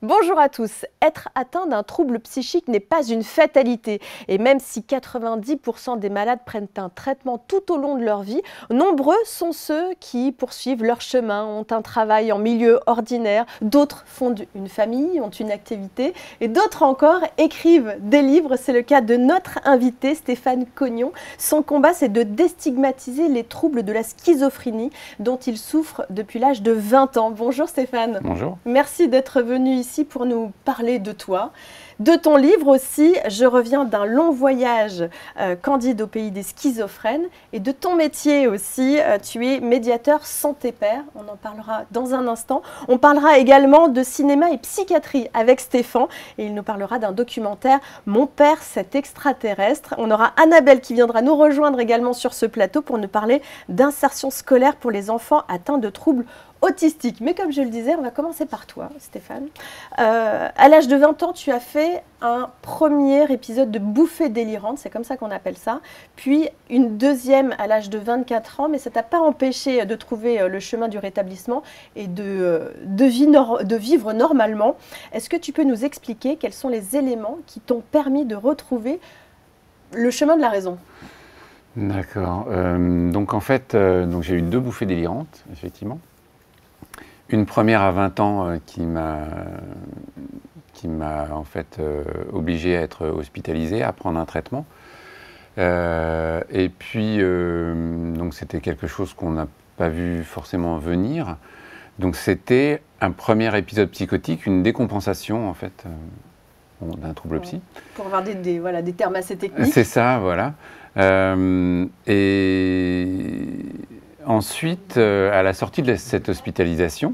Bonjour à tous. Être atteint d'un trouble psychique n'est pas une fatalité. Et même si 90% des malades prennent un traitement tout au long de leur vie, nombreux sont ceux qui poursuivent leur chemin, ont un travail en milieu ordinaire, d'autres fondent une famille, ont une activité et d'autres encore écrivent des livres. C'est le cas de notre invité Stéphane Cognon. Son combat, c'est de déstigmatiser les troubles de la schizophrénie dont il souffre depuis l'âge de 20 ans. Bonjour Stéphane. Bonjour. Merci d'être venu ici pour nous parler de toi, de ton livre aussi, Je reviens d'un long voyage, Candide au pays des schizophrènes, et de ton métier aussi, tu es médiateur santé-père, on en parlera dans un instant. On parlera également de cinéma et psychiatrie avec Stéphane, et il nous parlera d'un documentaire, Mon père, cet extraterrestre. On aura Annabelle qui viendra nous rejoindre également sur ce plateau pour nous parler d'insertion scolaire pour les enfants atteints de troubles autistique. Mais comme je le disais, on va commencer par toi, Stéphane. À l'âge de 20 ans, tu as fait un premier épisode de bouffée délirante, c'est comme ça qu'on appelle ça, puis une deuxième à l'âge de 24 ans, mais ça ne t'a pas empêché de trouver le chemin du rétablissement et de vivre normalement. Est-ce que tu peux nous expliquer quels sont les éléments qui t'ont permis de retrouver le chemin de la raison? D'accord. Donc en fait, j'ai eu 2 bouffées délirantes, effectivement. Une première à 20 ans qui m'a en fait obligé à être hospitalisé, à prendre un traitement. Et puis, donc c'était quelque chose qu'on n'a pas vu forcément venir. Donc c'était un premier épisode psychotique, une décompensation en fait d'un trouble psy. Pour avoir des termes assez techniques. C'est ça, voilà. Et ensuite, à la sortie de cette hospitalisation,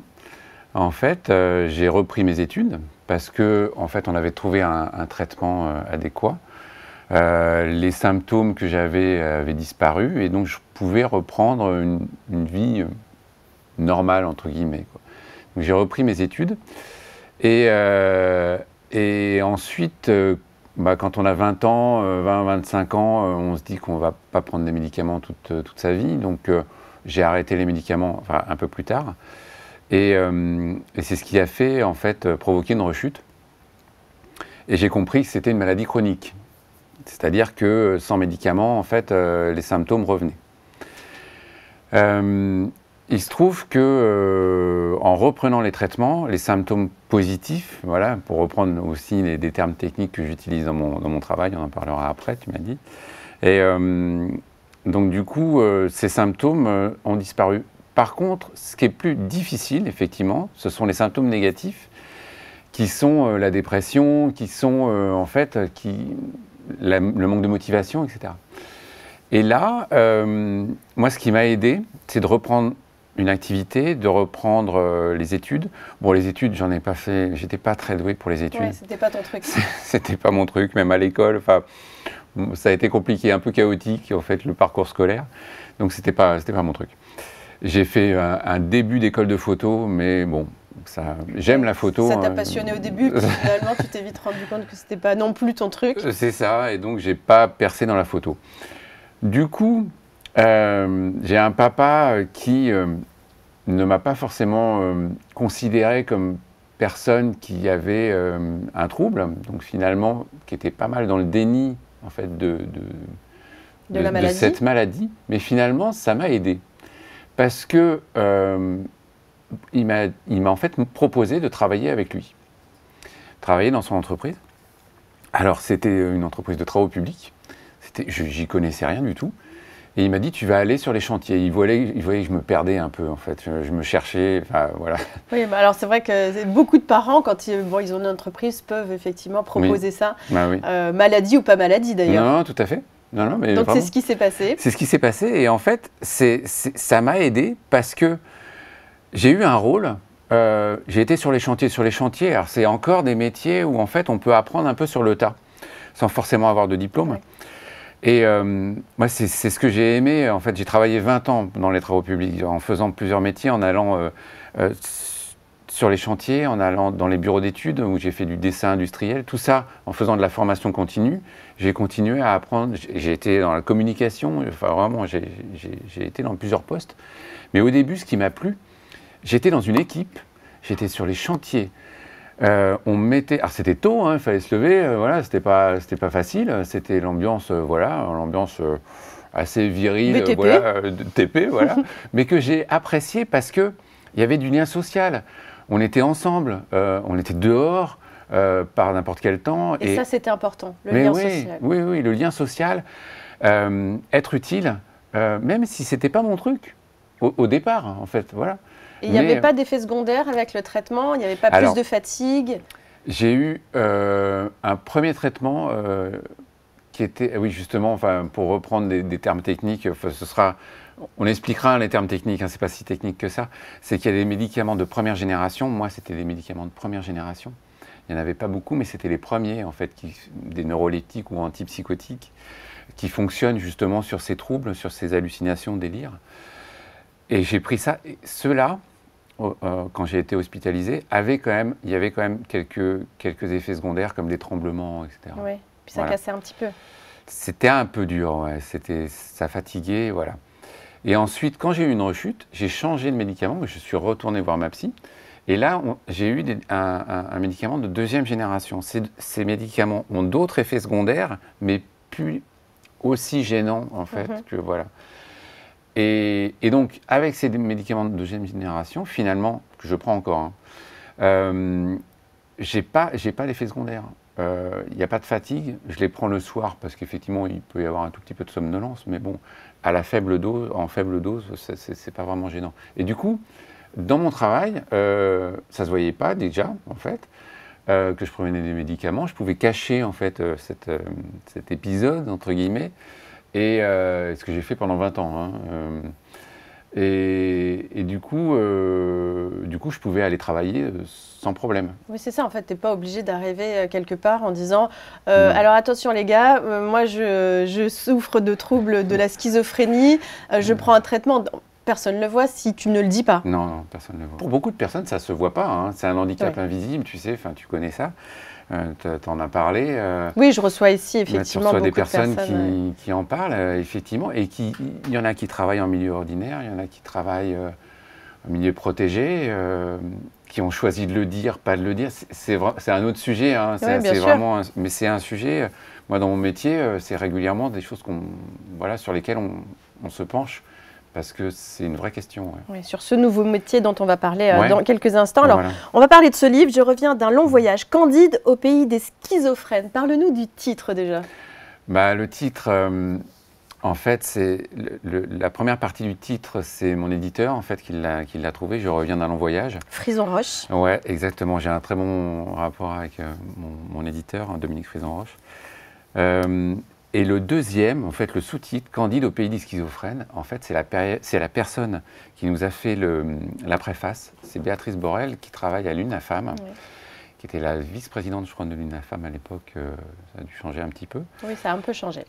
en fait, j'ai repris mes études parce que, en fait, on avait trouvé un traitement adéquat. Les symptômes que j'avais avaient disparu et donc je pouvais reprendre une vie normale, entre guillemets, quoi. Donc j'ai repris mes études et ensuite, quand on a 20 ans, 20-25 ans, on se dit qu'on ne va pas prendre des médicaments toute sa vie. Donc j'ai arrêté les médicaments enfin, un peu plus tard. Et c'est ce qui a fait, en fait, provoquer une rechute. Et j'ai compris que c'était une maladie chronique. C'est-à-dire que sans médicaments, en fait, les symptômes revenaient. Il se trouve que, en reprenant les traitements, les symptômes positifs, voilà, pour reprendre aussi des termes techniques que j'utilise dans mon travail, on en parlera après, tu m'as dit. Et donc du coup, ces symptômes ont disparu. Par contre, ce qui est plus difficile, effectivement, ce sont les symptômes négatifs, qui sont la dépression, qui sont en fait le manque de motivation, etc. Et là, moi, ce qui m'a aidé, c'est de reprendre une activité, de reprendre les études. Bon, les études, j'en ai pas fait, j'étais pas très doué pour les études. Ouais, c'était pas ton truc. C'était pas mon truc, même à l'école. Enfin, ça a été compliqué, un peu chaotique, en fait, le parcours scolaire. Donc, c'était pas mon truc. J'ai fait un début d'école de photo, mais bon, j'aime la photo. Ça t'a passionné au début, puis finalement, tu t'es vite rendu compte que c'était pas non plus ton truc. C'est ça, et donc, j'ai pas percé dans la photo. Du coup, j'ai un papa qui ne m'a pas forcément considéré comme personne qui avait un trouble, donc finalement, qui était pas mal dans le déni en fait, de cette maladie, mais finalement, ça m'a aidé. Parce que il m'a en fait proposé de travailler avec lui, travailler dans son entreprise. Alors, c'était une entreprise de travaux publics, j'y connaissais rien du tout. Et il m'a dit, tu vas aller sur les chantiers. Il voyait que je me perdais un peu, en fait. Je me cherchais, enfin, voilà. Oui, bah alors c'est vrai que beaucoup de parents, quand ils ont une entreprise, peuvent effectivement proposer ça. Bah oui. Maladie ou pas maladie, d'ailleurs. Non, tout à fait. Non, mais donc vraiment, c'est ce qui s'est passé. C'est ce qui s'est passé. Et en fait, ça m'a aidé parce que j'ai eu un rôle. J'ai été sur les chantiers. Sur les chantiers, alors c'est encore des métiers où, en fait, on peut apprendre un peu sur le tas, sans forcément avoir de diplôme. Ouais. Et moi, c'est ce que j'ai aimé. En fait, j'ai travaillé 20 ans dans les travaux publics, en faisant plusieurs métiers, en allant sur les chantiers, en allant dans les bureaux d'études, où j'ai fait du dessin industriel, tout ça en faisant de la formation continue. J'ai continué à apprendre, j'ai été dans la communication, enfin vraiment, j'ai été dans plusieurs postes. Mais au début, ce qui m'a plu, j'étais dans une équipe, j'étais sur les chantiers, On mettait, alors c'était tôt, hein, il fallait se lever, voilà, c'était pas facile, c'était l'ambiance, voilà, l'ambiance assez virile, BTP. voilà, de TP, voilà, mais que j'ai apprécié parce que il y avait du lien social. On était ensemble, on était dehors par n'importe quel temps. Et ça, c'était important, le mais lien oui, social. Oui, oui, le lien social, être utile, même si c'était pas mon truc au départ, hein, en fait, voilà. Et il n'y avait pas d'effet secondaire avec le traitement? Il n'y avait pas plus de fatigue? J'ai eu un premier traitement qui était, oui justement, enfin, pour reprendre des termes techniques, on expliquera les termes techniques, hein, c'est pas si technique que ça, c'est qu'il y a des médicaments de première génération, moi c'était des médicaments de première génération, il n'y en avait pas beaucoup, mais c'était les premiers en fait, des neuroleptiques ou antipsychotiques, qui fonctionnent justement sur ces troubles, sur ces hallucinations, délires. Et j'ai pris ça, et ceux-là, quand j'ai été hospitalisé, il y avait quand même quelques effets secondaires comme des tremblements, etc. Oui, puis ça cassait un petit peu. C'était un peu dur, ouais. Ça fatiguait, voilà. Et ensuite, quand j'ai eu une rechute, j'ai changé de médicament, je suis retourné voir ma psy. Et là, j'ai eu un médicament de deuxième génération. Ces médicaments ont d'autres effets secondaires, mais plus aussi gênants, en fait, que voilà. Et donc, avec ces médicaments de deuxième génération, finalement, que je prends encore, j'ai pas d'effet secondaire. Il n'y a pas de fatigue. Je les prends le soir parce qu'effectivement, il peut y avoir un tout petit peu de somnolence, mais bon, en faible dose, c'est pas vraiment gênant. Et du coup, dans mon travail, ça se voyait pas déjà, en fait, que je prenais des médicaments. Je pouvais cacher, en fait, cet épisode, entre guillemets, et ce que j'ai fait pendant 20 ans. Hein, et du coup, je pouvais aller travailler sans problème. Oui, c'est ça. En fait, tu n'es pas obligé d'arriver quelque part en disant alors attention les gars, moi je souffre de troubles de la schizophrénie, je prends un traitement. Personne ne le voit si tu ne le dis pas. Non, non, personne ne le voit. Pour beaucoup de personnes, ça ne se voit pas. Hein. C'est un handicap invisible, tu sais, tu connais ça. Tu en as parlé. Oui, je reçois ici effectivement beaucoup des de personnes qui en parlent, effectivement. Et il y en a qui travaillent en milieu ordinaire, il y en a qui travaillent en milieu protégé, qui ont choisi de le dire, pas de le dire. C'est un autre sujet. Hein. Mais c'est un sujet. Moi, dans mon métier, c'est régulièrement des choses sur lesquelles on se penche. Parce que c'est une vraie question. Ouais. Oui, sur ce nouveau métier dont on va parler dans quelques instants. Alors, on va parler de ce livre. Je reviens d'un long voyage. Candide au pays des schizophrènes. Parle-nous du titre déjà. Le titre, en fait, c'est la première partie du titre, c'est mon éditeur en fait qui l'a trouvé. Je reviens d'un long voyage. Frison Roche. Ouais, exactement. J'ai un très bon rapport avec mon éditeur, Dominique Frison Roche. Et le deuxième, en fait, le sous-titre, Candide au pays des schizophrènes, en fait, c'est la personne qui nous a fait la préface. C'est Béatrice Borel, qui travaille à l'UNAFAM, qui était la vice-présidente, je crois, de l'UNAFAM à l'époque. Ça a dû changer un petit peu. Oui, ça a un peu changé.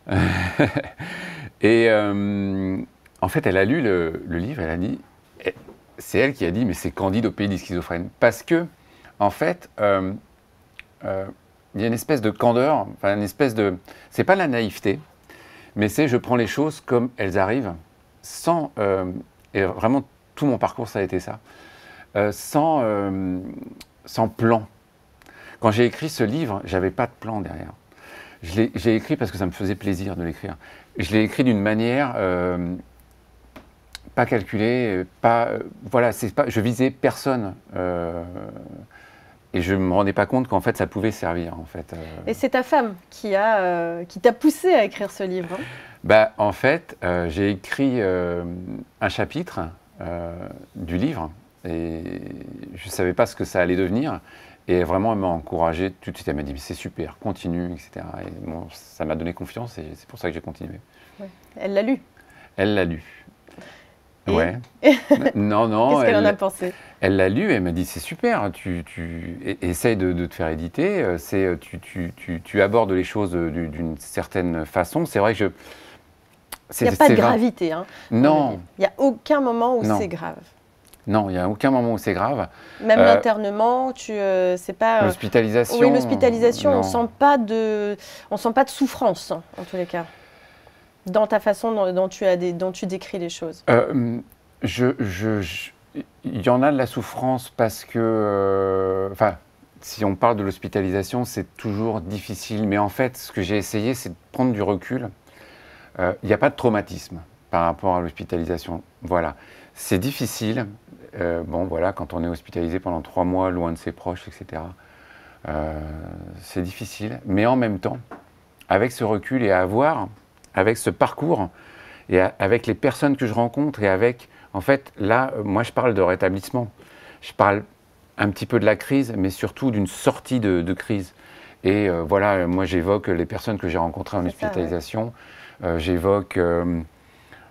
Et en fait, elle a lu le livre, elle a dit, c'est elle qui a dit, mais c'est Candide au pays des schizophrènes. Parce que, en fait, il y a une espèce de candeur, enfin une espèce de... C'est pas la naïveté, mais c'est je prends les choses comme elles arrivent, sans... et vraiment, tout mon parcours, ça a été ça. Sans plan. Quand j'ai écrit ce livre, j'avais pas de plan derrière. J'ai écrit parce que ça me faisait plaisir de l'écrire. Je l'ai écrit d'une manière pas calculée, je visais personne. Et je ne me rendais pas compte qu'en fait, ça pouvait servir, en fait. Et c'est ta femme qui t'a poussé à écrire ce livre, hein? En fait, j'ai écrit un chapitre du livre et je ne savais pas ce que ça allait devenir. Et vraiment, elle m'a encouragé tout de suite. Elle m'a dit, mais c'est super, continue, etc. Et bon, ça m'a donné confiance et c'est pour ça que j'ai continué. Ouais. Elle l'a lu? Elle l'a lu. Et ouais. Non. Qu'est-ce qu'elle en a pensé? Elle l'a lu et elle m'a dit c'est super, essaye de te faire éditer, tu abordes les choses d'une certaine façon. C'est vrai que il n'y a pas de gravité. Hein, non. Il n'y a aucun moment où c'est grave. Non, il n'y a aucun moment où c'est grave. Même l'internement, c'est pas... L'hospitalisation. Oui, l'hospitalisation, on sent pas de souffrance, en tous les cas. Dans ta façon dont tu décris les choses. Il y en a de la souffrance parce que... si on parle de l'hospitalisation, c'est toujours difficile. Mais en fait, ce que j'ai essayé, c'est de prendre du recul. Il n'y a pas de traumatisme par rapport à l'hospitalisation. Voilà. C'est difficile. Bon, voilà, quand on est hospitalisé pendant 3 mois, loin de ses proches, etc. C'est difficile. Mais en même temps, avec ce recul et avec ce parcours, et avec les personnes que je rencontre, et avec, en fait, là, moi, je parle de rétablissement. Je parle un petit peu de la crise, mais surtout d'une sortie de crise. Et voilà, moi, j'évoque les personnes que j'ai rencontrées en hospitalisation. Ouais. J'évoque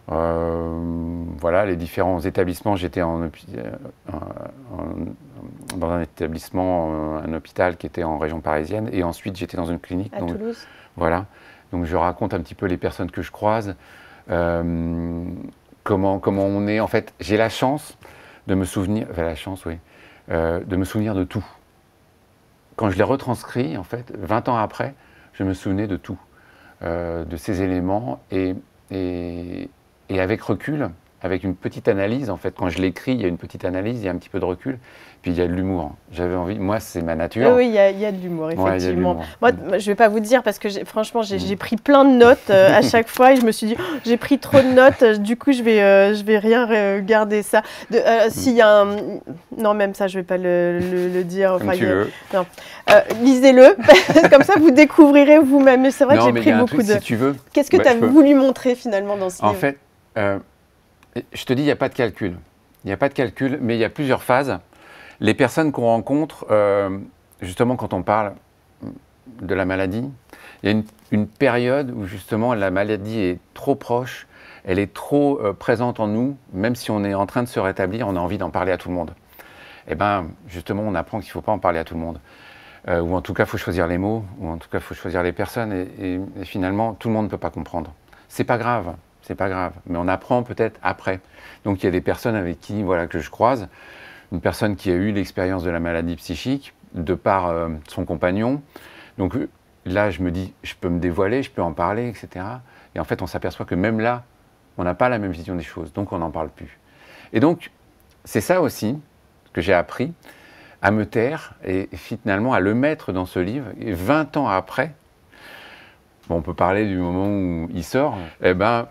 voilà, les différents établissements. J'étais dans un établissement, un hôpital qui était en région parisienne, et ensuite j'étais dans une clinique. À Toulouse. Voilà, donc je raconte un petit peu les personnes que je croise, comment on est. En fait, j'ai la chance de me souvenir, de me souvenir de tout. Quand je l'ai retranscrit, en fait, 20 ans après, je me souvenais de tout, de ces éléments, et avec recul, avec une petite analyse. En fait, quand je l'écris, il y a une petite analyse, il y a un petit peu de recul, puis il y a de l'humour. J'avais envie, moi, c'est ma nature. Oui, il y a de l'humour, effectivement. Ouais, moi, je vais pas vous dire, parce que franchement, j'ai pris plein de notes à chaque fois, et je me suis dit, oh, j'ai pris trop de notes, du coup, je vais rien regarder ça. S'il y a un... Non, même ça, je vais pas le dire. Enfin, non. Lisez-le, comme ça, vous découvrirez vous-même. Mais c'est vrai que j'ai pris beaucoup de... Si tu veux. Qu'est-ce que tu as voulu montrer, finalement, dans ce livre? En fait, je te dis, il n'y a pas de calcul. Il n'y a pas de calcul, mais il y a plusieurs phases. Les personnes qu'on rencontre, justement, quand on parle de la maladie, il y a une période où, justement, la maladie est trop proche, elle est trop présente en nous, même si on est en train de se rétablir, on a envie d'en parler à tout le monde. Et bien, justement, on apprend qu'il ne faut pas en parler à tout le monde. Ou en tout cas, il faut choisir les mots, ou en tout cas, il faut choisir les personnes, et finalement, tout le monde ne peut pas comprendre. C'est pas grave. C'est pas grave, mais on apprend peut-être après. Donc il y a des personnes avec qui, voilà, que je croise, une personne qui a eu l'expérience de la maladie psychique de par son compagnon. Donc là, je me dis, je peux me dévoiler, je peux en parler, etc. Et en fait, on s'aperçoit que même là, on n'a pas la même vision des choses, donc on n'en parle plus. Et donc, c'est ça aussi que j'ai appris, à me taire et finalement à le mettre dans ce livre. Et 20 ans après, bon, on peut parler du moment où il sort, eh ben,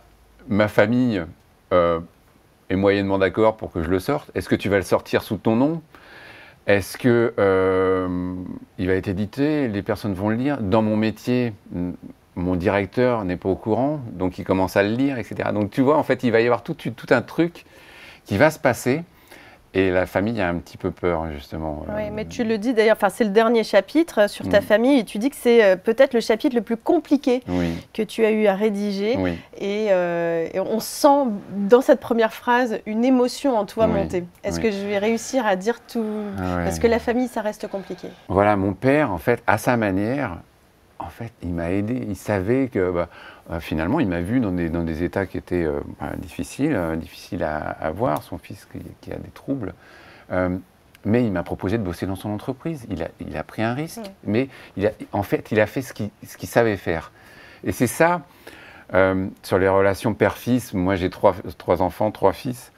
ma famille est moyennement d'accord pour que je le sorte. Est-ce que tu vas le sortir sous ton nom? Est-ce que il va être édité? Les personnes vont le lire? Dans mon métier, mon directeur n'est pas au courant, donc il commence à le lire, etc. Donc tu vois, en fait, il va y avoir tout un truc qui va se passer. Et la famille a un petit peu peur, justement. Oui, mais tu le dis d'ailleurs, c'est le dernier chapitre sur ta famille, et tu dis que c'est peut-être le chapitre le plus compliqué que tu as eu à rédiger. Oui. Et on sent dans cette première phrase une émotion en toi monter. Est-ce que je vais réussir à dire tout? Parce que la famille, ça reste compliqué. Voilà, mon père, en fait, à sa manière, en fait, il m'a aidé. Il savait que... finalement, il m'a vu dans des états qui étaient difficiles à voir, son fils qui a des troubles. Mais il m'a proposé de bosser dans son entreprise. Il a pris un risque, mais en fait, il a fait ce qu'il savait faire. Et c'est ça, sur les relations père-fils, moi j'ai trois enfants, 3 fils,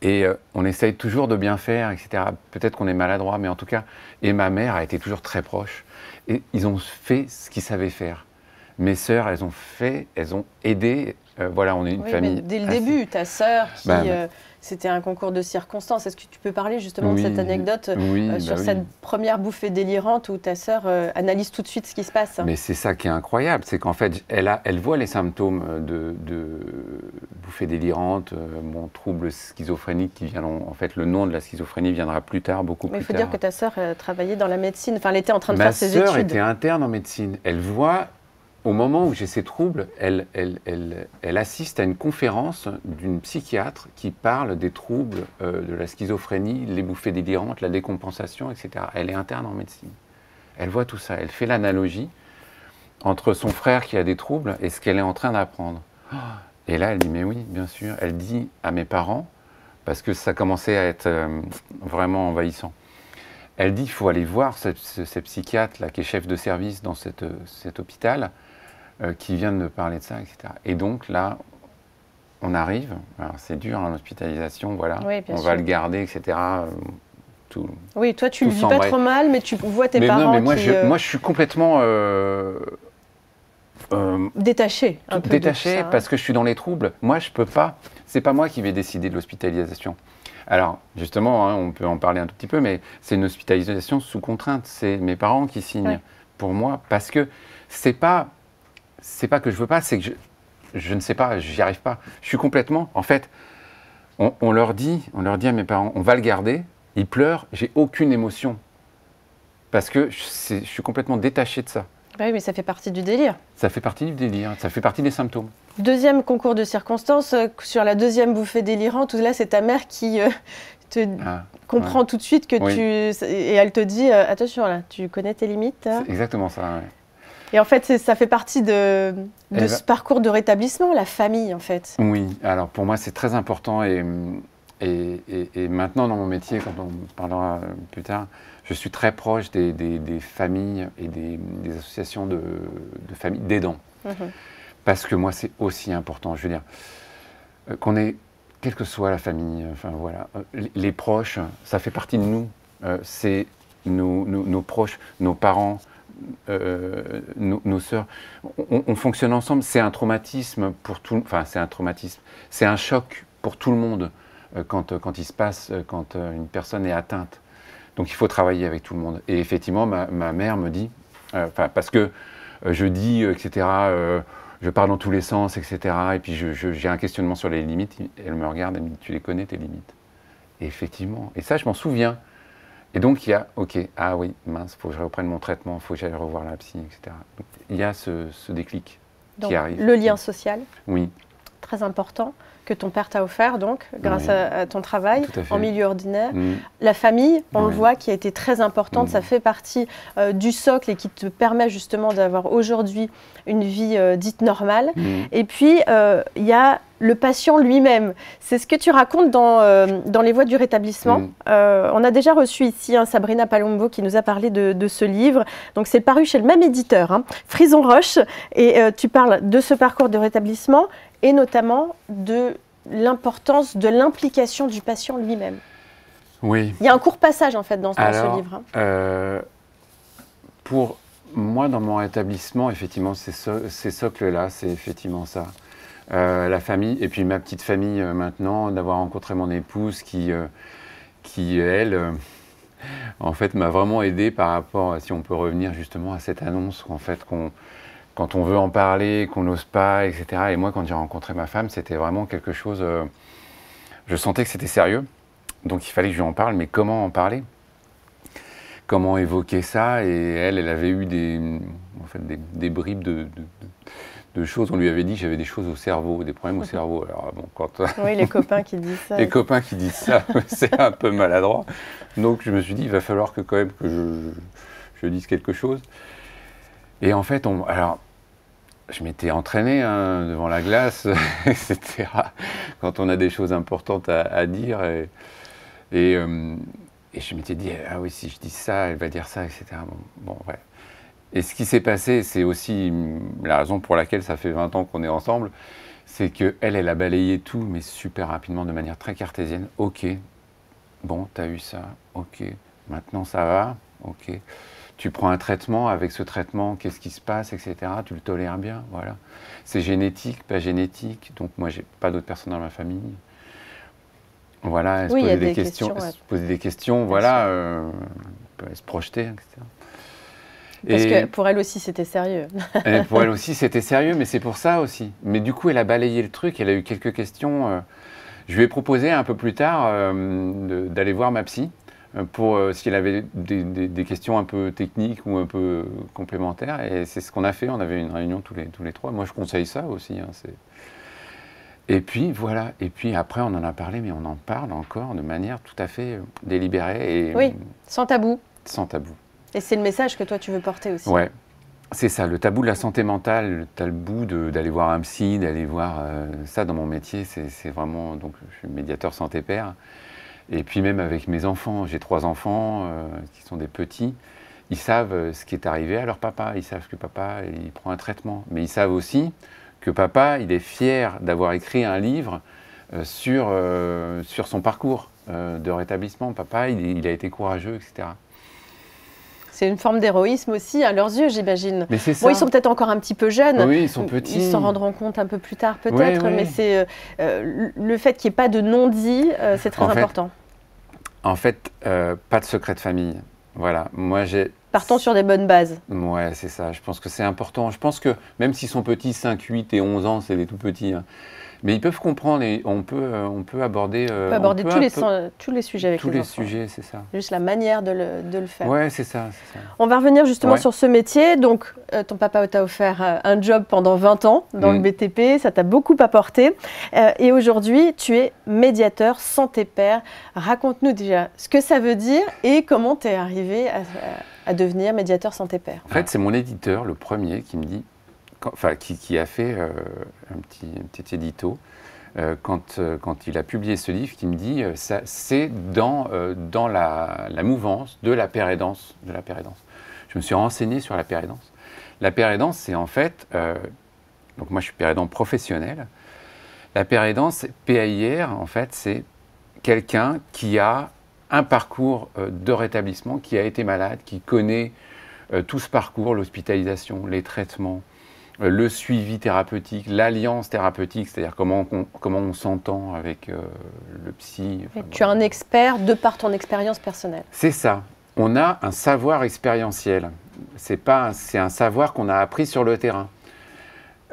et on essaye toujours de bien faire, etc. Peut-être qu'on est maladroit, mais en tout cas, et ma mère a été toujours très proche, et ils ont fait ce qu'ils savaient faire. Mes sœurs, elles ont aidé. Voilà, on est une famille. Mais dès le début, ta sœur, c'était un concours de circonstances. Est-ce que tu peux parler justement de cette anecdote sur cette première bouffée délirante où ta sœur analyse tout de suite ce qui se passe? Mais c'est ça qui est incroyable, c'est qu'en fait, elle voit les symptômes de bouffée délirante, mon trouble schizophrénique qui vient. En fait, le nom de la schizophrénie viendra plus tard, beaucoup plus tard. Mais il faut dire que ta sœur travaillait dans la médecine. Enfin, elle était en train de faire ses études. Ma sœur était interne en médecine. Elle voit. Au moment où j'ai ces troubles, elle assiste à une conférence d'une psychiatre qui parle des troubles de la schizophrénie, les bouffées délirantes, la décompensation, etc. Elle est interne en médecine. Elle voit tout ça. Elle fait l'analogie entre son frère qui a des troubles et ce qu'elle est en train d'apprendre. Et là, elle dit, mais oui, bien sûr. Elle dit à mes parents, parce que ça commençait à être vraiment envahissant. Elle dit, il faut aller voir ce psychiatre-là qui est chef de service dans cet hôpital, qui vient de me parler de ça, etc. Et donc là, on arrive, c'est dur, l'hospitalisation, voilà, on va le garder, etc. tout. Oui, toi, tu tout le vis pas s'embraye. trop mal, mais tu vois tes Mais parents non, mais moi, qui moi, je suis complètement détachés un peu de tout détaché ça, hein. parce que je suis dans les troubles. Moi, je peux pas. C'est pas moi qui vais décider de l'hospitalisation. Alors, justement, hein, on peut en parler un tout petit peu, mais c'est une hospitalisation sous contrainte. C'est mes parents qui signent Ouais. pour moi parce que c'est pas que je veux pas, c'est que je ne sais pas, j'y arrive pas. Je suis complètement. En fait, on leur dit à mes parents, on va le garder. Ils pleurent. J'ai aucune émotion parce que je suis complètement détaché de ça. Bah oui, mais ça fait partie du délire. Ça fait partie du délire. Ça fait partie des symptômes. Deuxième concours de circonstances, sur la deuxième bouffée délirante, où là, c'est ta mère qui te comprend tout de suite que Oui. et elle te dit attention, là, tu connais tes limites. Hein. C'est exactement ça. Ouais. Et en fait, ça fait partie de Eh ce parcours de rétablissement, la famille, en fait. Oui, alors pour moi c'est très important et maintenant dans mon métier, quand on parlera plus tard, je suis très proche des familles et des associations de familles d'aidants. Mhm. Parce que moi c'est aussi important, je veux dire, qu'on ait, quelle que soit la famille, enfin voilà, les proches, ça fait partie de nous, c'est nos proches, nos parents, nos sœurs, on fonctionne ensemble. C'est un traumatisme pour tout, enfin c'est un traumatisme, c'est un choc pour tout le monde quand il se passe, quand une personne est atteinte. Donc il faut travailler avec tout le monde. Et effectivement, ma mère me dit, parce que je dis, etc., je pars dans tous les sens, etc., et puis j'ai un questionnement sur les limites, elle me regarde, elle me dit, tu les connais tes limites? Et effectivement, et ça je m'en souviens. Et donc il y a, ok, ah oui, mince, il faut que je reprenne mon traitement, il faut que j'aille revoir la psy, etc. Donc, il y a ce déclic Donc, qui arrive. le lien social, Oui, très important, que ton père t'a offert, donc, grâce Oui. à ton travail Tout à fait. en milieu ordinaire. Mm. La famille, on le Oui. voit, qui a été très importante, Mm. ça fait partie du socle et qui te permet justement d'avoir aujourd'hui une vie dite normale. Mm. Et puis, il y a le patient lui-même. C'est ce que tu racontes dans Les Voies du rétablissement. Mm. On a déjà reçu ici Sabrina Palombo qui nous a parlé de ce livre. Donc, c'est paru chez le même éditeur, hein, Frison Roche. Et tu parles de ce parcours de rétablissement et notamment de l'importance de l'implication du patient lui-même. Oui. Il y a un court passage en fait dans ce livre. Pour moi, dans mon rétablissement, effectivement, ces socles-là, c'est effectivement ça. La famille, et puis ma petite famille maintenant, d'avoir rencontré mon épouse qui elle, en fait, m'a vraiment aidé par rapport, si on peut revenir justement à cette annonce, en fait, quand on veut en parler, qu'on n'ose pas, etc. Et moi, quand j'ai rencontré ma femme, c'était vraiment quelque chose, je sentais que c'était sérieux, donc il fallait que je lui en parle, mais comment en parler? Comment évoquer ça? Et elle avait eu des bribes de choses. On lui avait dit que j'avais des choses au cerveau, des problèmes au cerveau. Alors bon, Oui, les copains qui disent ça. Les copains qui disent ça, c'est un peu maladroit. Donc je me suis dit, il va falloir que quand même que je dise quelque chose. Et en fait, alors, je m'étais entraîné devant la glace, etc. Quand on a des choses importantes à dire. Et je m'étais dit, ah oui, si je dis ça, elle va dire ça, etc. Bon, ouais. Et ce qui s'est passé, c'est aussi la raison pour laquelle ça fait 20 ans qu'on est ensemble, c'est qu'elle a balayé tout, mais super rapidement, de manière très cartésienne. Ok, bon, t'as eu ça, ok, maintenant ça va, ok. Tu prends un traitement, avec ce traitement, qu'est-ce qui se passe, etc. Tu le tolères bien, voilà. C'est génétique, pas génétique, donc moi, j'ai pas d'autres personnes dans ma famille. Voilà, elle se posait des questions, elle se posait des questions, voilà, elle se projetait, etc. Parce que pour elle aussi, c'était sérieux. Et pour elle aussi, c'était sérieux, mais c'est pour ça aussi. Mais du coup, elle a balayé le truc, elle a eu quelques questions. Je lui ai proposé un peu plus tard d'aller voir ma psy pour si elle avait des questions un peu techniques ou un peu complémentaires. Et c'est ce qu'on a fait, on avait une réunion tous les trois. Moi, je conseille ça aussi. Hein, et puis, voilà. Et puis après, on en a parlé, mais on en parle encore de manière tout à fait délibérée. Et, oui, sans tabou. Sans tabou. Et c'est le message que toi, tu veux porter aussi. Ouais, c'est ça, le tabou de la santé mentale, le tabou d'aller voir un psy, d'aller voir ça dans mon métier, c'est vraiment, donc je suis médiateur santé-père. Et puis même avec mes enfants, j'ai 3 enfants qui sont des petits, ils savent ce qui est arrivé à leur papa, ils savent que papa, il prend un traitement. Mais ils savent aussi que papa, il est fier d'avoir écrit un livre sur son parcours. de rétablissement. Papa, il a été courageux, etc. C'est une forme d'héroïsme aussi, à leurs yeux, j'imagine. Mais c'est ça. Bon, ils sont peut-être encore un petit peu jeunes. Oui, ils sont petits. Ils s'en rendront compte un peu plus tard, peut-être. Oui, oui. Mais c'est le fait qu'il n'y ait pas de non-dit, c'est très important. En fait, pas de secret de famille. Voilà. Moi, Partons sur des bonnes bases. Ouais, c'est ça. Je pense que c'est important. Je pense que même s'ils sont petits, 5, 8 et 11 ans, c'est des tout petits, hein, mais ils peuvent comprendre et on peut aborder, tous les sujets avec les enfants. Tous les sujets, c'est ça. Juste la manière de le faire. Ouais, c'est ça. On va revenir justement sur ce métier. Donc, ton papa t'a offert un job pendant 20 ans dans le BTP. Ça t'a beaucoup apporté. Et aujourd'hui, tu es médiateur santé-père. Raconte-nous déjà ce que ça veut dire et comment tu es arrivé à devenir médiateur santé-père. En fait, c'est mon éditeur, le premier, qui me dit, qui a fait un petit édito quand il a publié ce livre, qui me dit c'est dans la mouvance de la pérédance. Je me suis renseigné sur la pérédance. La pérédance, c'est en fait, donc moi je suis pérédant professionnel. La pérédance, PAIR, en fait, c'est quelqu'un qui a un parcours de rétablissement, qui a été malade, qui connaît tout ce parcours, l'hospitalisation, les traitements, le suivi thérapeutique, l'alliance thérapeutique, c'est-à-dire comment on s'entend avec le psy. Enfin, tu es un expert de par ton expérience personnelle. C'est ça. On a un savoir expérientiel. C'est un savoir qu'on a appris sur le terrain.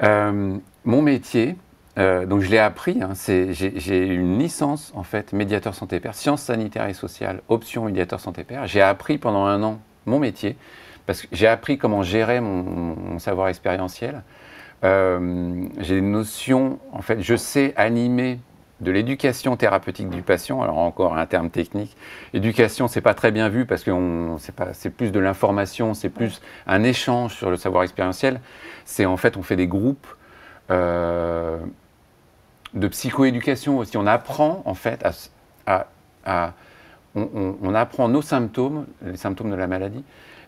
Mon métier, donc je l'ai appris, hein, j'ai une licence en fait, médiateur santé-père, sciences sanitaires et sociales, option médiateur santé-père. J'ai appris pendant 1 an mon métier, parce que j'ai appris comment gérer mon savoir expérientiel. J'ai des notions, en fait, je sais animer de l'éducation thérapeutique du patient. Alors encore un terme technique. Éducation, c'est pas très bien vu parce que c'est plus de l'information, c'est plus un échange sur le savoir expérientiel. C'est en fait, on fait des groupes de psychoéducation aussi. On apprend en fait on apprend nos symptômes, les symptômes de la maladie,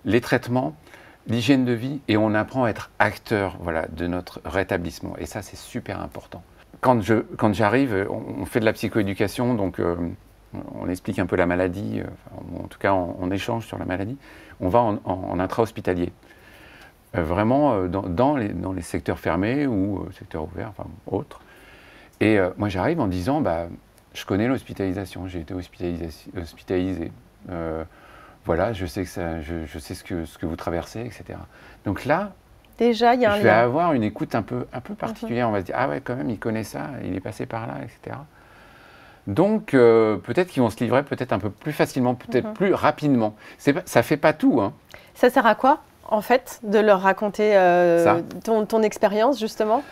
les traitements, l'hygiène de vie, et on apprend à être acteur, voilà, de notre rétablissement. Et ça, c'est super important. Quand j'arrive, on fait de la psychoéducation, donc on explique un peu la maladie, en tout cas on échange sur la maladie. On va en intra-hospitalier, vraiment dans les secteurs fermés ou secteurs ouverts, enfin autres. Et moi j'arrive en disant, je connais l'hospitalisation, j'ai été hospitalisé. Voilà, je sais ce que vous traversez, etc. Donc là, déjà, il y a un lien. Je vais avoir une écoute un peu particulière. On va se dire, ah ouais, quand même, il connaît ça, il est passé par là, etc. Donc, peut-être qu'ils vont se livrer peut-être un peu plus facilement, peut-être plus rapidement. Ça ne fait pas tout. Hein. Ça sert à quoi, en fait, de leur raconter ton expérience, justement?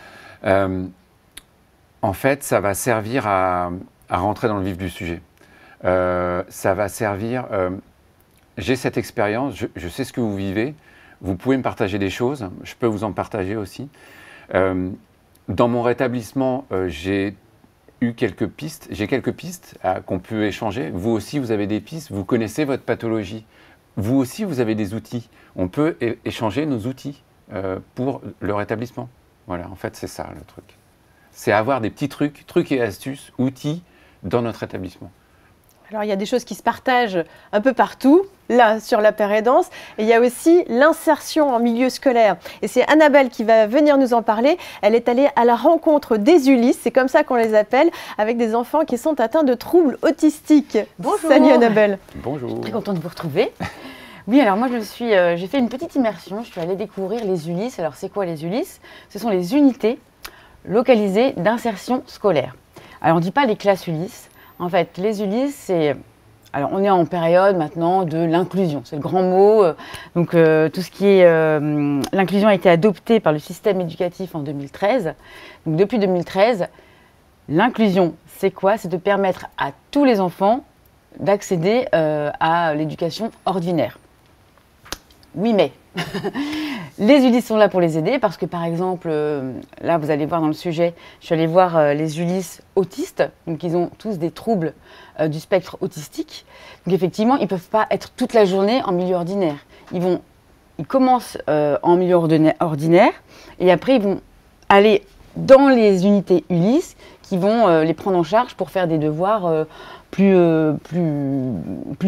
En fait, ça va servir à rentrer dans le vif du sujet. Ça va servir... j'ai cette expérience, je sais ce que vous vivez, vous pouvez me partager des choses, je peux vous en partager aussi. Dans mon rétablissement, j'ai quelques pistes qu'on peut échanger. Vous aussi, vous avez des pistes, vous connaissez votre pathologie. Vous aussi, vous avez des outils. On peut échanger nos outils pour le rétablissement. Voilà, en fait, c'est ça le truc. C'est avoir des petits trucs et astuces, outils dans notre établissement. Alors, il y a des choses qui se partagent un peu partout, là, sur la pérédance. Et il y a aussi l'insertion en milieu scolaire. Et c'est Annabelle qui va venir nous en parler. Elle est allée à la rencontre des Ulysse, c'est comme ça qu'on les appelle, avec des enfants qui sont atteints de troubles autistiques. Bonjour. Salut Annabelle. Bonjour. Je suis très contente de vous retrouver. Oui, alors moi, j'ai fait une petite immersion. Je suis allée découvrir les Ulysse. Alors, c'est quoi les Ulysse? Ce sont les unités localisées d'insertion scolaire. Alors, on ne dit pas les classes Ulysse. En fait, les Ulysse, c'est... Alors, on est en période maintenant de l'inclusion, c'est le grand mot. Donc, tout ce qui est... l'inclusion a été adoptée par le système éducatif en 2013. Donc, depuis 2013, l'inclusion, c'est quoi? C'est de permettre à tous les enfants d'accéder à l'éducation ordinaire. Oui, mais... Les Ulysse sont là pour les aider parce que, par exemple, là, vous allez voir dans le sujet, je suis allée voir les Ulysse autistes. Donc, ils ont tous des troubles du spectre autistique. Donc, effectivement, ils ne peuvent pas être toute la journée en milieu ordinaire. Ils commencent en milieu ordinaire et après, ils vont aller dans les unités Ulysse qui vont les prendre en charge pour faire des devoirs plus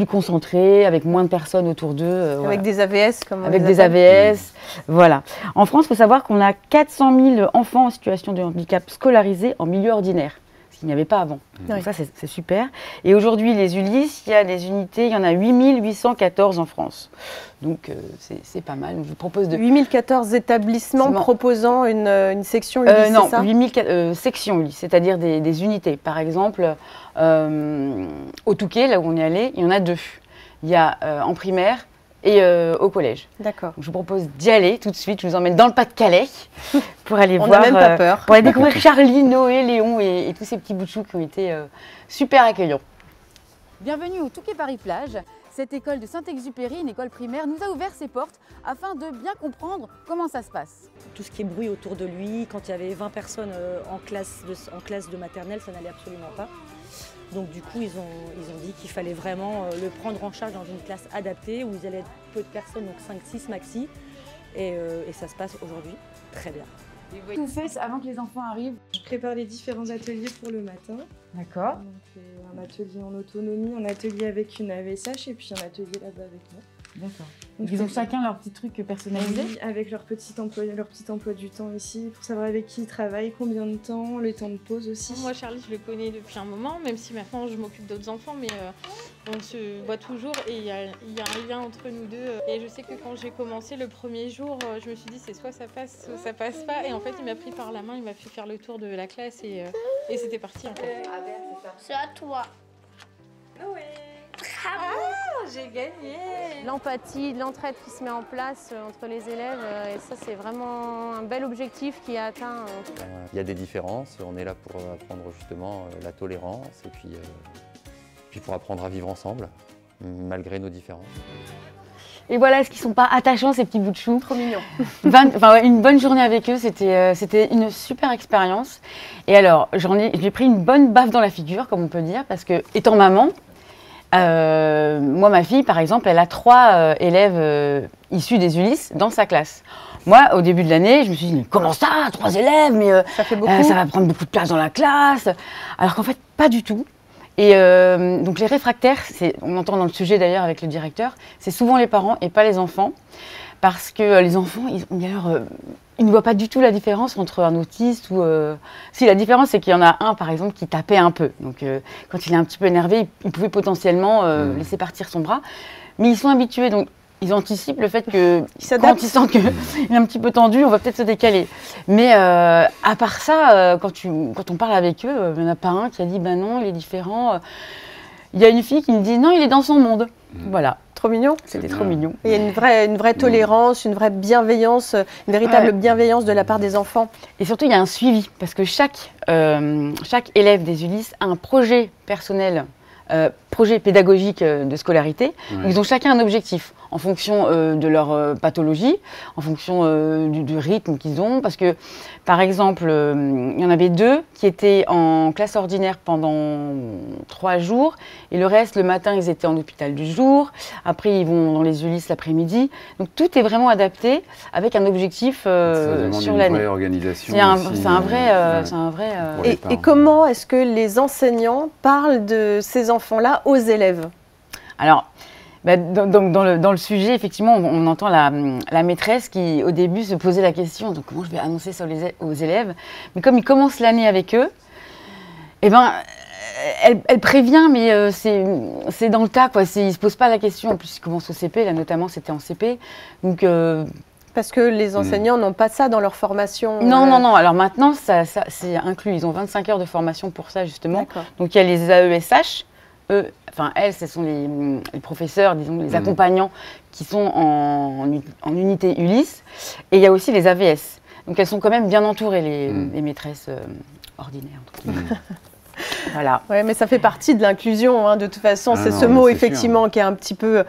concentrés, avec moins de personnes autour d'eux. Avec Voilà. des AVS, comme on Avec les des appelle. AVS, voilà. En France, il faut savoir qu'on a 400 000 enfants en situation de handicap scolarisés en milieu ordinaire, ce qu'il n'y avait pas avant. Oui. Donc ça, c'est super. Et aujourd'hui, les Ulysse, il y a des unités, il y en a 8 814 en France. Donc c'est pas mal. Je vous propose de... 8014 établissements Seulement. proposant une section Ulysse, non, c'est ça 8000 sections Ulysse, c'est-à-dire des unités. Par exemple, au Touquet, là où on est allé, il y en a 2. Il y a en primaire et au collège. D'accord. Donc, je vous propose d'y aller tout de suite. Je vous emmène dans le Pas-de-Calais pour aller On voir. n'a même pas peur. Pour aller découvrir Charlie, Noé, Léon et tous ces petits bouts de chou qui ont été super accueillants. Bienvenue au Touquet Paris-Plage. Cette école de Saint-Exupéry, une école primaire, nous a ouvert ses portes afin de bien comprendre comment ça se passe. Tout ce qui est bruit autour de lui, quand il y avait 20 personnes en classe de maternelle, ça n'allait absolument pas. Donc du coup, ils ont dit qu'il fallait vraiment le prendre en charge dans une classe adaptée où ils allaient être peu de personnes, donc 5-6 maxi. Et ça se passe aujourd'hui très bien. Tout fait avant que les enfants arrivent. Je prépare les différents ateliers pour le matin. D'accord. Donc, un atelier en autonomie, un atelier avec une AVSH et puis un atelier là-bas avec moi. D'accord. Donc, Ils ont je- chacun leur petit truc personnalisé. Oui, avec leur petit emploi du temps ici, pour savoir avec qui ils travaillent, combien de temps, les temps de pause aussi. Moi, Charlie, je le connais depuis un moment, même si maintenant je m'occupe d'autres enfants, mais on se voit toujours et il y a un lien entre nous deux. Et je sais que quand j'ai commencé le premier jour, je me suis dit c'est soit ça passe, soit ça passe pas. Et en fait, il m'a pris par la main, il m'a fait faire le tour de la classe et c'était parti en fait. C'est à toi. J'ai gagné! L'empathie, l'entraide qui se met en place entre les élèves, et ça c'est vraiment un bel objectif qui est atteint. Il y a des différences, on est là pour apprendre justement la tolérance et puis pour apprendre à vivre ensemble, malgré nos différences. Et voilà, est-ce qu'ils sont pas attachants ces petits bouts de chou? Trop mignon. Une bonne journée avec eux, c'était une super expérience. Et alors, j'ai pris une bonne baffe dans la figure, comme on peut dire, parce que étant maman, moi, ma fille, par exemple, elle a 3 élèves issus des Ulysse dans sa classe. Moi, au début de l'année, je me suis dit, mais comment ça, 3 élèves, mais Ça fait beaucoup. ça va prendre beaucoup de place dans la classe. Alors qu'en fait, pas du tout. Et donc les réfractaires, on entend dans le sujet d'ailleurs avec le directeur, c'est souvent les parents et pas les enfants. Parce que les enfants, ils ne voient pas du tout la différence entre un autiste ou... Si, la différence, c'est qu'il y en a un, par exemple, qui tapait un peu. Donc, quand il est un petit peu énervé, il pouvait potentiellement laisser partir son bras. Mais ils sont habitués, donc ils anticipent le fait que quand ils sentent qu'il est un petit peu tendu, on va peut-être se décaler. Mais à part ça, quand on parle avec eux, il n'y en a pas un qui a dit « ben non, il est différent ». Il y a une fille qui me dit « non, il est dans son monde ». Voilà. Trop mignon. C'était bien. trop mignon. Il y a une vraie tolérance, une vraie bienveillance, une véritable Ouais. bienveillance de la part des enfants. Et surtout, il y a un suivi, parce que chaque élève des Ulysse a un projet personnel, projet pédagogique de scolarité. Ouais. Ils ont chacun un objectif, en fonction de leur pathologie, en fonction du rythme qu'ils ont. Parce que, par exemple, il y en avait 2 qui étaient en classe ordinaire pendant 3 jours, et le reste, le matin, ils étaient en hôpital du jour. Après, ils vont dans les Ulysse l'après-midi. Donc, tout est vraiment adapté avec un objectif Ça demande sur une l'année. vraie organisation. C'est un aussi, vrai... ouais. c'est un vrai Pour les Et parents. comment est-ce que les enseignants parlent de ces enfants-là aux élèves? Alors, dans le sujet, effectivement, on entend la maîtresse qui, au début, se posait la question donc, comment je vais annoncer ça aux élèves. Mais comme ils commencent l'année avec eux, eh ben, elle prévient, mais c'est dans le tas, quoi. Ils ne se posent pas la question. En plus, ils commencent au CP, là, notamment, c'était en CP. Donc, Parce que les enseignants n'ont pas ça dans leur formation. non. Alors maintenant, ça c'est inclus. Ils ont 25 heures de formation pour ça, justement. D'accord. Donc, il y a les AESH. Elles, ce sont les professeurs, disons, les accompagnants qui sont en unité Ulysse. Et il y a aussi les AVS. Donc, elles sont quand même bien entourées, les maîtresses ordinaires. Entre guillemets. Voilà. Ouais, mais ça fait partie de l'inclusion, hein, de toute façon. Ah C'est non, ce mais mot, c'est effectivement, qui est un petit peu,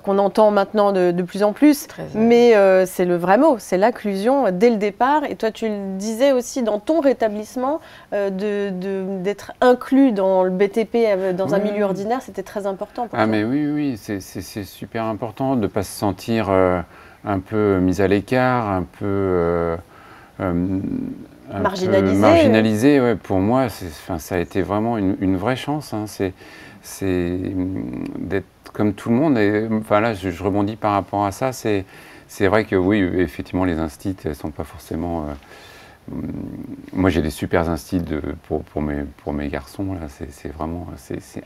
qu'on entend maintenant de plus en plus. Très, Mais c'est le vrai mot, c'est l'inclusion dès le départ. Et toi, tu le disais aussi dans ton rétablissement, d'être inclus dans le BTP, dans un Oui. milieu ordinaire, c'était très important pour Ah toi. mais oui, c'est super important de ne pas se sentir un peu mis à l'écart, un peu Marginalisé. Marginalisé, ouais, pour moi, ça a été vraiment une vraie chance. Hein. C'est d'être comme tout le monde. Et, enfin, là, je rebondis par rapport à ça. C'est vrai que oui, effectivement, les instits, elles ne sont pas forcément... moi, j'ai des super instits pour mes garçons. C'est vraiment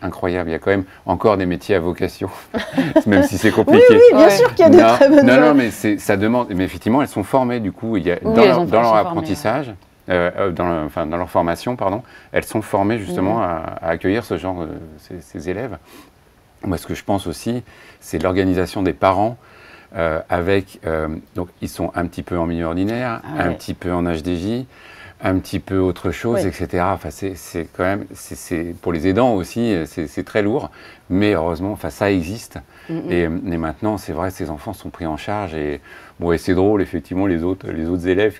incroyable. Il y a quand même encore des métiers à vocation, même si c'est compliqué. Oui, bien sûr qu'il y a de très bonnes non, mais ça demande... Mais effectivement, elles sont formées, du coup, dans leur apprentissage. Dans leur formation, pardon, elles sont formées justement à accueillir ce genre, ces élèves. Moi, ce que je pense aussi, c'est l'organisation des parents donc ils sont un petit peu en milieu ordinaire, un petit peu en HDJ, un petit peu autre chose, etc. Enfin, c'est quand même, pour les aidants aussi, c'est très lourd, mais heureusement, enfin, ça existe. Et maintenant, c'est vrai, ces enfants sont pris en charge et bon, et c'est drôle, effectivement, les autres élèves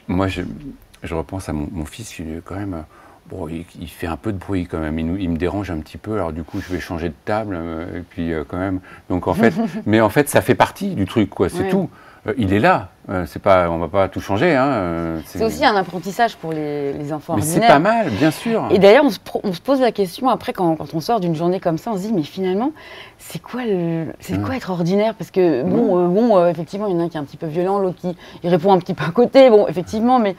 moi, je repense à mon fils, il est quand même, bon, il fait un peu de bruit quand même, il me dérange un petit peu, alors du coup, je vais changer de table, et puis quand même, donc en fait, mais en fait, ça fait partie du truc, quoi, c'est tout. Il est là, c'est pas, on va pas tout changer. Hein, c'est aussi un apprentissage pour les enfants ordinaires. Mais c'est pas mal, bien sûr. Et d'ailleurs, on se pose la question après, quand on sort d'une journée comme ça, on se dit, mais finalement, c'est quoi être ordinaire? Parce que, effectivement, il y en a un qui est un petit peu violent, l'autre qui répond un petit peu à côté, bon, effectivement, mais...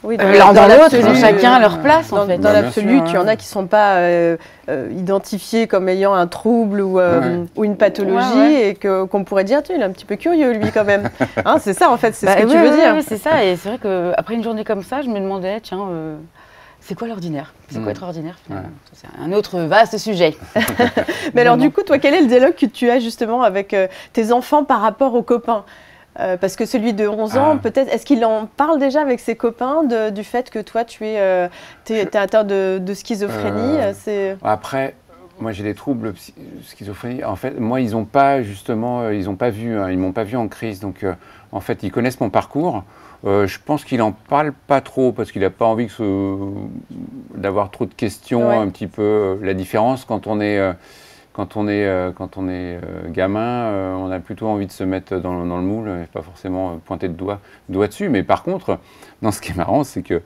Oui, l'un dans l'autre, ils ont chacun leur place, en fait. Dans l'absolu, tu en as qui ne sont pas identifiés comme ayant un trouble ou une pathologie et qu'on pourrait dire, il est un petit peu curieux, lui, quand même. Hein, c'est ça, en fait, c'est ce que tu veux dire. Oui, c'est ça. Et c'est vrai qu'après une journée comme ça, je me demandais, tiens, c'est quoi l'ordinaire? C'est quoi être ordinaire, finalement? C'est un autre vaste sujet. Mais alors, du coup, toi, quel est le dialogue que tu as, justement, avec tes enfants par rapport aux copains? Parce que celui de 11 ans, peut-être, est-ce qu'il en parle déjà avec ses copains du fait que toi, tu es atteint de schizophrénie Après, moi j'ai des troubles schizophrénie. En fait, moi, ils n'ont pas justement, ils m'ont pas vu en crise. Donc, en fait, ils connaissent mon parcours. Je pense qu'il n'en parle pas trop parce qu'il n'a pas envie d'avoir trop de questions, un petit peu. La différence quand on est... Quand on est gamin, on a plutôt envie de se mettre dans le moule, et pas forcément pointer le doigt dessus. Mais par contre, ce qui est marrant, c'est que